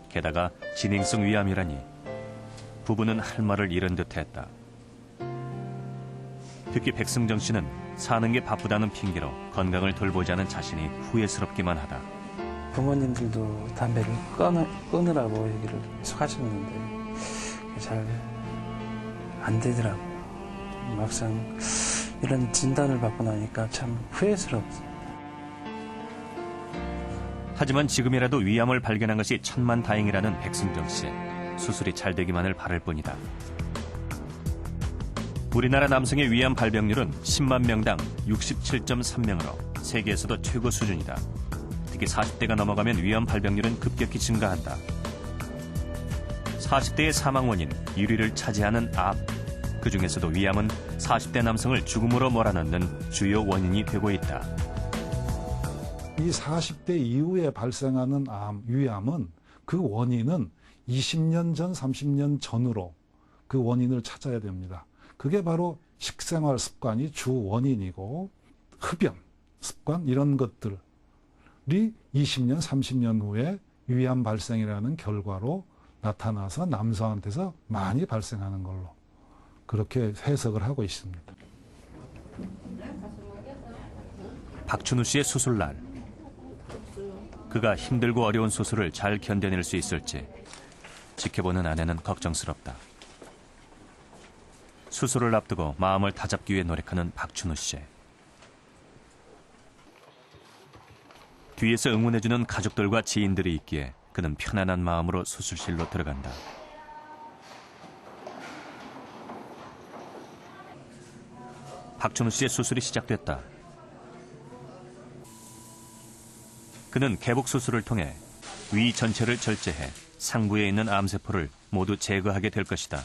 게다가 진행성 위암이라니 부부는 할 말을 잃은 듯했다. 특히 백승정 씨는 사는 게 바쁘다는 핑계로 건강을 돌보자는 자신이 후회스럽기만 하다. 부모님들도 담배를 끊으라고 얘기를 계속 하셨는데 잘 안 되더라고요. 막상 이런 진단을 받고 나니까 참 후회스럽습니다. 하지만 지금이라도 위암을 발견한 것이 천만다행이라는 백승정 씨. 수술이 잘 되기만을 바랄 뿐이다. 우리나라 남성의 위암 발병률은 10만 명당 67.3명으로 세계에서도 최고 수준이다. 특히 40대가 넘어가면 위암 발병률은 급격히 증가한다. 40대의 사망 원인 1위를 차지하는 암. 그중에서도 위암은 40대 남성을 죽음으로 몰아넣는 주요 원인이 되고 있다. 이 40대 이후에 발생하는 위암은 그 원인은 20년 전, 30년 전으로 그 원인을 찾아야 됩니다. 그게 바로 식생활 습관이 주 원인이고 흡연, 습관 이런 것들이 20년, 30년 후에 위암 발생이라는 결과로 나타나서 남성한테서 많이 발생하는 걸로 그렇게 해석을 하고 있습니다. 박춘우 씨의 수술날. 그가 힘들고 어려운 수술을 잘 견뎌낼 수 있을지 지켜보는 아내는 걱정스럽다. 수술을 앞두고 마음을 다잡기 위해 노력하는 박춘우 씨. 뒤에서 응원해주는 가족들과 지인들이 있기에 그는 편안한 마음으로 수술실로 들어간다. 박춘우 씨의 수술이 시작됐다. 그는 개복 수술을 통해 위 전체를 절제해 상부에 있는 암세포를 모두 제거하게 될 것이다.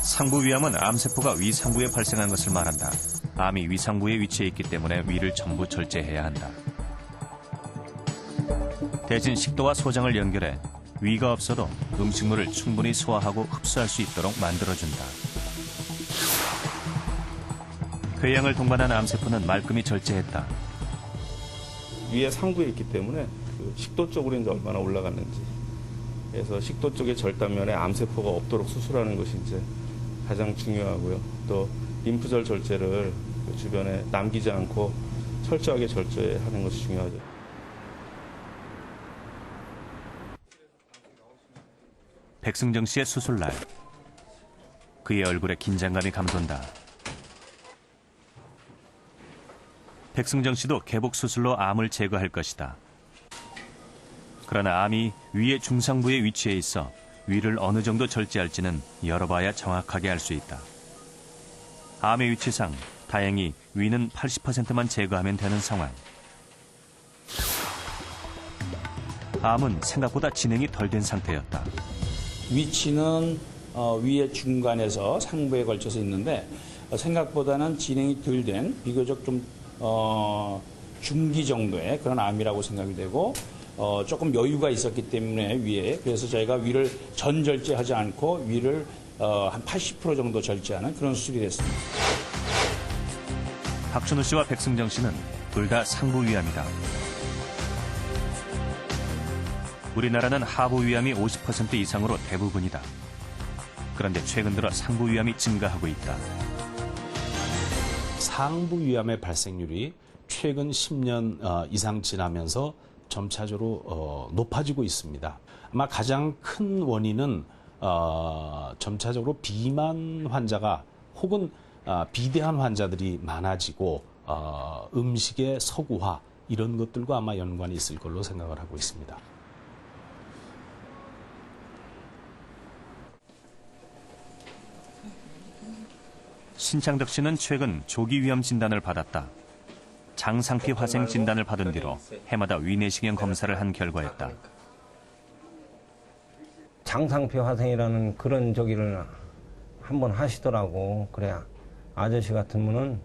상부위암은 암세포가 위상부에 발생한 것을 말한다. 암이 위상부에 위치해 있기 때문에 위를 전부 절제해야 한다. 대신 식도와 소장을 연결해 위가 없어도 음식물을 충분히 소화하고 흡수할 수 있도록 만들어준다. 궤양을 동반한 암세포는 말끔히 절제했다. 위에 상부에 있기 때문에 그 식도 쪽으로 이제 얼마나 올라갔는지. 그래서 식도 쪽의 절단면에 암세포가 없도록 수술하는 것이 이제 가장 중요하고요. 또 림프절 절제를 그 주변에 남기지 않고 철저하게 절제하는 것이 중요하죠. 백승정 씨의 수술날. 그의 얼굴에 긴장감이 감돈다. 백승정 씨도 개복 수술로 암을 제거할 것이다. 그러나 암이 위의 중상부에 위치해 있어 위를 어느 정도 절제할지는 열어봐야 정확하게 알 수 있다. 암의 위치상 다행히 위는 80%만 제거하면 되는 상황. 암은 생각보다 진행이 덜 된 상태였다. 위치는 위의 중간에서 상부에 걸쳐서 있는데 생각보다는 진행이 덜 된 비교적 좀 중기 정도의 그런 암이라고 생각이 되고 조금 여유가 있었기 때문에 위에 그래서 저희가 위를 전 절제하지 않고 위를 한 80% 정도 절제하는 그런 수술이 됐습니다. 박춘우 씨와 백승정 씨는 둘 다 상부위암이다. 우리나라는 하부위암이 50% 이상으로 대부분이다. 그런데 최근 들어 상부위암이 증가하고 있다. 상부위암의 발생률이 최근 10년 이상 지나면서 점차적으로 높아지고 있습니다. 아마 가장 큰 원인은 점차적으로 비만 환자가 혹은 비대한 환자들이 많아지고 음식의 서구화 이런 것들과 아마 연관이 있을 걸로 생각을 하고 있습니다. 신창덕 씨는 최근 조기위암 진단을 받았다. 장상피 화생 진단을 받은 뒤로 해마다 위내시경 검사를 한 결과였다. 장상피 화생이라는 그런 저기를 한번 하시더라고. 그래 아저씨 같으면은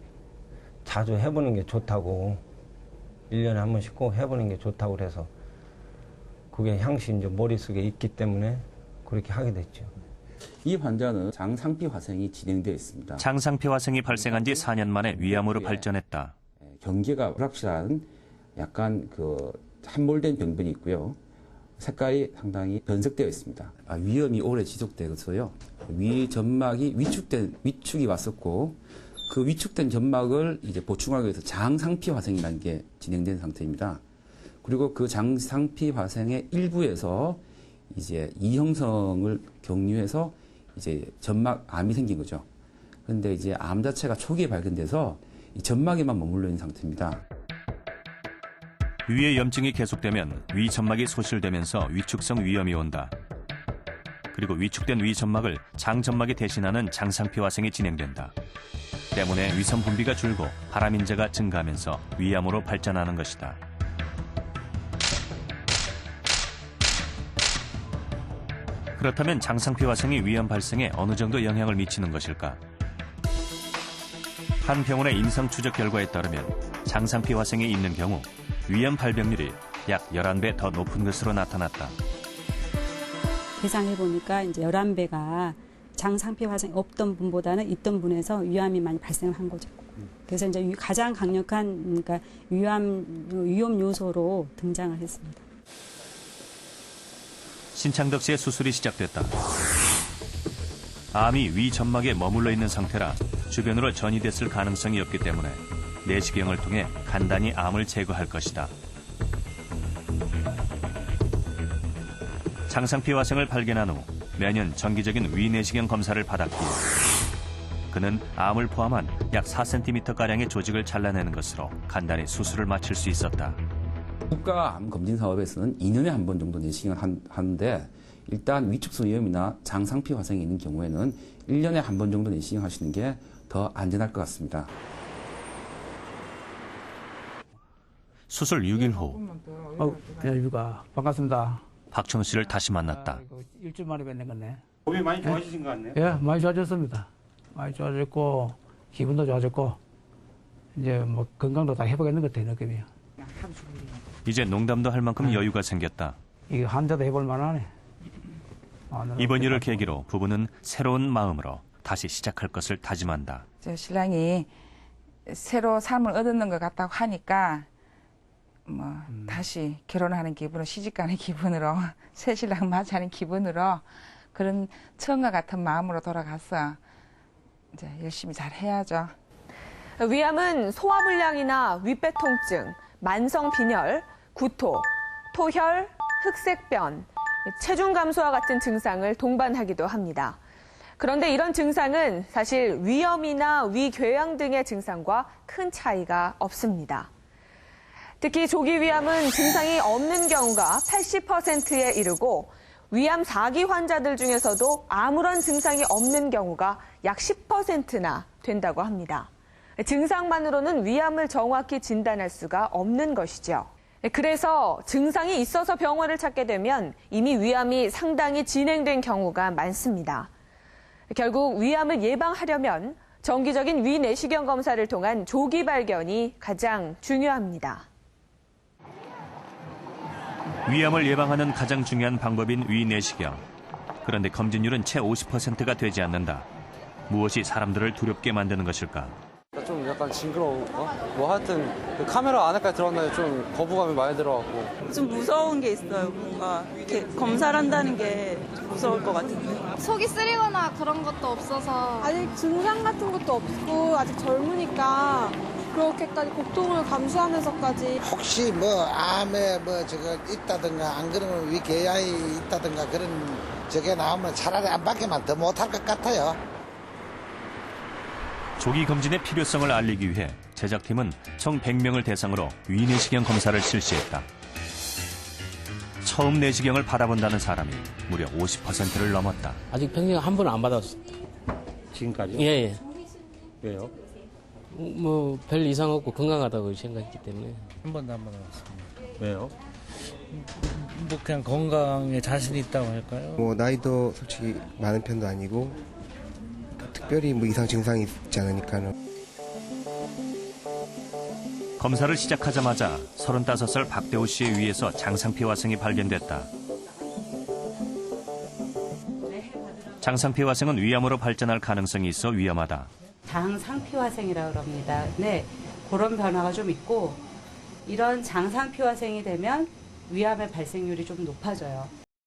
자주 해보는 게 좋다고. 1년에 한 번씩 꼭 해보는 게 좋다고 그래서 그게 향시 이제 머릿속에 있기 때문에 그렇게 하게 됐죠. 이 환자는 장상피 화생이 진행되어 있습니다. 장상피 화생이 발생한 지 4년 만에 위암으로 발전했다. 경계가 불확실한 약간 그 함몰된 병변이 있고요. 색깔이 상당히 변색되어 있습니다. 위염이 오래 지속되어서요. 위 점막이 위축이 왔었고 그 위축된 점막을 이제 보충하기 위해서 장상피 화생이라는 게 진행된 상태입니다. 그리고 그 장상피 화생의 일부에서 이제 이형성을 경유해서 이제 점막암이 생긴 거죠. 그런데 이제 암 자체가 초기에 발견돼서 이 점막에만 머물러 있는 상태입니다. 위의 염증이 계속되면 위 점막이 소실되면서 위축성 위염이 온다. 그리고 위축된 위 점막을 장 점막이 대신하는 장상피 화생이 진행된다. 때문에 위선 분비가 줄고 발암인자가 증가하면서 위암으로 발전하는 것이다. 그렇다면 장상피 화생이 위암 발생에 어느 정도 영향을 미치는 것일까? 한 병원의 임상 추적 결과에 따르면 장상피 화생이 있는 경우 위암 발병률이 약 11배 더 높은 것으로 나타났다. 계산해보니까 이제 11배가 장상피 화생이 없던 분보다는 있던 분에서 위암이 많이 발생을 한 거죠. 그래서 이제 가장 강력한 그러니까 위험 요소로 등장을 했습니다. 신창덕 씨의 수술이 시작됐다. 암이 위 점막에 머물러 있는 상태라 주변으로 전이됐을 가능성이 없기 때문에 내시경을 통해 간단히 암을 제거할 것이다. 장상피 화생을 발견한 후 매년 정기적인 위내시경 검사를 받았기에 그는 암을 포함한 약 4cm가량의 조직을 잘라내는 것으로 간단히 수술을 마칠 수 있었다. 국가암 검진 사업에서는 2년에 한 번 정도 내시경을 하는데 일단 위축성 위염이나 장상피 화생이 있는 경우에는 1년에 한 번 정도 내시경 하시는 게 더 안전할 것 같습니다. 수술 6일 후 유가 반갑습니다. 박천우 씨를 다시 만났다. 일주일 만에 뵙는 거네. 몸이 많이 좋아지신 것 같네요. 예, 많이 좋아졌습니다. 많이 좋아졌고 기분도 좋아졌고 이제 뭐 건강도 다 회복했는 것 같아요, 느낌이요. 이제 농담도 할 만큼 여유가 생겼다. 이거 한 대도 해볼 만하네. 이번 일을 계기로 부부는 새로운 마음으로 다시 시작할 것을 다짐한다. 저 신랑이 새로 삶을 얻는 것 같다고 하니까 다시 결혼하는 기분으로 시집가는 기분으로 새 신랑 맞이하는 기분으로 그런 처음과 같은 마음으로 돌아가서 이제 열심히 잘 해야죠. 위암은 소화불량이나 윗배 통증, 만성 빈혈, 구토, 토혈, 흑색변, 체중 감소와 같은 증상을 동반하기도 합니다. 그런데 이런 증상은 사실 위염이나 위궤양 등의 증상과 큰 차이가 없습니다. 특히 조기 위암은 증상이 없는 경우가 80%에 이르고 위암 4기 환자들 중에서도 아무런 증상이 없는 경우가 약 10%나 된다고 합니다. 증상만으로는 위암을 정확히 진단할 수가 없는 것이죠. 그래서 증상이 있어서 병원을 찾게 되면 이미 위암이 상당히 진행된 경우가 많습니다. 결국 위암을 예방하려면 정기적인 위내시경 검사를 통한 조기 발견이 가장 중요합니다. 위암을 예방하는 가장 중요한 방법인 위내시경. 그런데 검진율은 채 50%가 되지 않는다. 무엇이 사람들을 두렵게 만드는 것일까? 좀 약간 징그러워. 뭐 하여튼 그 카메라 안에까지 들어왔는데 좀 거부감이 많이 들어갖고. 좀 무서운 게 있어요. 뭔가 이렇게 검사를 한다는 게 좀 무서울 것 같은데. 속이 쓰리거나 그런 것도 없어서 아직 증상 같은 것도 없고 아직 젊으니까 그렇게까지 고통을 감수하면서까지 혹시 뭐 암에 뭐 저거 있다든가 안 그러면 위궤양이 있다든가 그런 저게 나오면 차라리 안 받기만 더 못할 것 같아요. 조기 검진의 필요성을 알리기 위해 제작팀은 총 100명을 대상으로 위내시경 검사를 실시했다. 처음 내시경을 받아본다는 사람이 무려 50%를 넘었다. 아직 평생 한 번은 안 받았어요. 지금까지요? 예. 왜요? 뭐 별 이상 없고 건강하다고 생각했기 때문에. 한 번도 안 받아봤습니다. 왜요? 뭐 그냥 건강에 자신이 있다고 할까요? 뭐 나이도 솔직히 많은 편도 아니고 특별히 뭐 이상 증상이 있지 않으니까는. 검사를 시작하자마자 35살 박대호 씨의 위에서 장상피 화생이 발견됐다. 장상피 화생은 위암으로 발전할 가능성이 있어 위험하다. 장상피 화생이라고 합니다. 네, 그런 변화가 좀 있고 이런 장상피화생이 되면 위암의 발생률이 좀 높아져요.